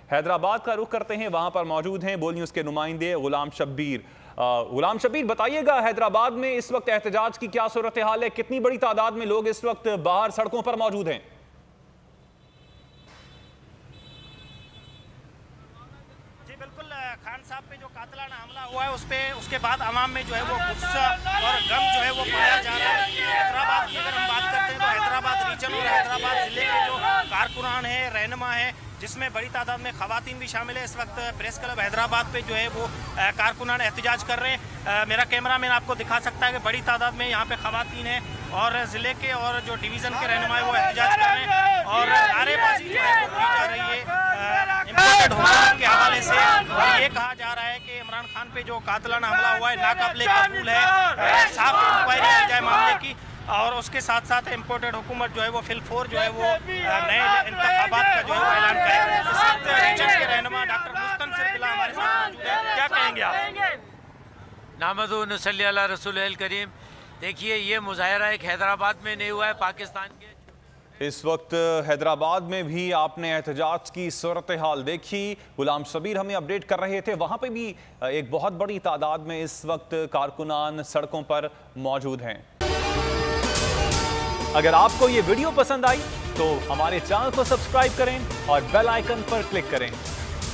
हैदराबाद का रुख करते हैं, वहां पर मौजूद हैं बोल न्यूज़ के नुमाइंदे गुलाम शब्बीर। गुलाम शब्बीर, बताइएगा हैदराबाद में इस वक्त एहतजाज की क्या सूरत हाल है? कितनी बड़ी तादाद में लोग इस वक्त बाहर सड़कों पर मौजूद हैं? खान साहब पे जो कातिलाना हमला हुआ है उसके बाद अवाम में जो है वो गुस्सा और गम जो है वो पाया जा रहा है। हैदराबाद की अगर हम बात करते हैं तो हैदराबाद रीजन और हैदराबाद जिले के जो कारकुनान है, रहनुमा है, जिसमें बड़ी तादाद में खवातीन भी शामिल है। इस वक्त प्रेस क्लब हैदराबाद पे जो है वो कारकुनान एहतजाज कर रहे हैं। मेरा कैमरामैन आपको दिखा सकता है कि बड़ी तादाद में यहाँ पे खवातीन है और ज़िले के और जो डिवीज़न के रहनुमा है वो एहतजाज कर रहे हैं और नारेबाजी जो है वो की जा रही है इम्पोर्टेड हुकूमत के हवाले से। और ये कहा जा रहा है कि इमरान खान पे जो कातिलाना हमला हुआ है नाकाबिले कबूल है, साफ इंक्वायरी की जाए मामले की। और उसके साथ साथ इम्पोर्टेड हुकूमत जो है वो फिलफोर जो है वो नए इंतखाबात का जो है वो ऐलान करें। इस वक्त रीजन के रहनुमा डॉक्टर मुस्तनसिर बिल्ला हमारे साथ मौजूद है, क्या कहेंगे आप? नामदू नसल्ली अला रसूल करीम। देखिए, ये मुजाहरा एक हैदराबाद में नहीं हुआ है, पाकिस्तान के इस वक्त हैदराबाद में भी आपने एहतजाज की सूरत हाल देखी। गुलाम शब्बीर हमें अपडेट कर रहे थे, वहाँ पे भी एक बहुत बड़ी तादाद में इस वक्त कारकुनान सड़कों पर मौजूद हैं। अगर आपको ये वीडियो पसंद आई तो हमारे चैनल को सब्सक्राइब करें और बेल आइकन पर क्लिक करें।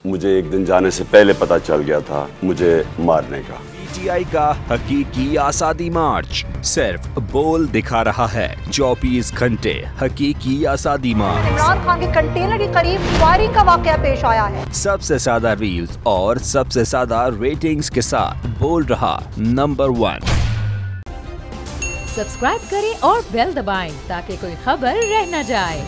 मुझे एक दिन जाने से पहले पता चल गया था मुझे मारने का। PTI का हकीकी आज़ादी मार्च सिर्फ बोल दिखा रहा है। 24 घंटे हकीकी आज़ादी मार्च। इमरान खान के कंटेनर के करीब फायरिंग का वाकया पेश आया है। सबसे ज्यादा रील्स और सबसे ज्यादा रेटिंग्स के साथ बोल रहा नंबर 1। सब्सक्राइब करें और बेल दबाएं ताकि कोई खबर रह न जाए।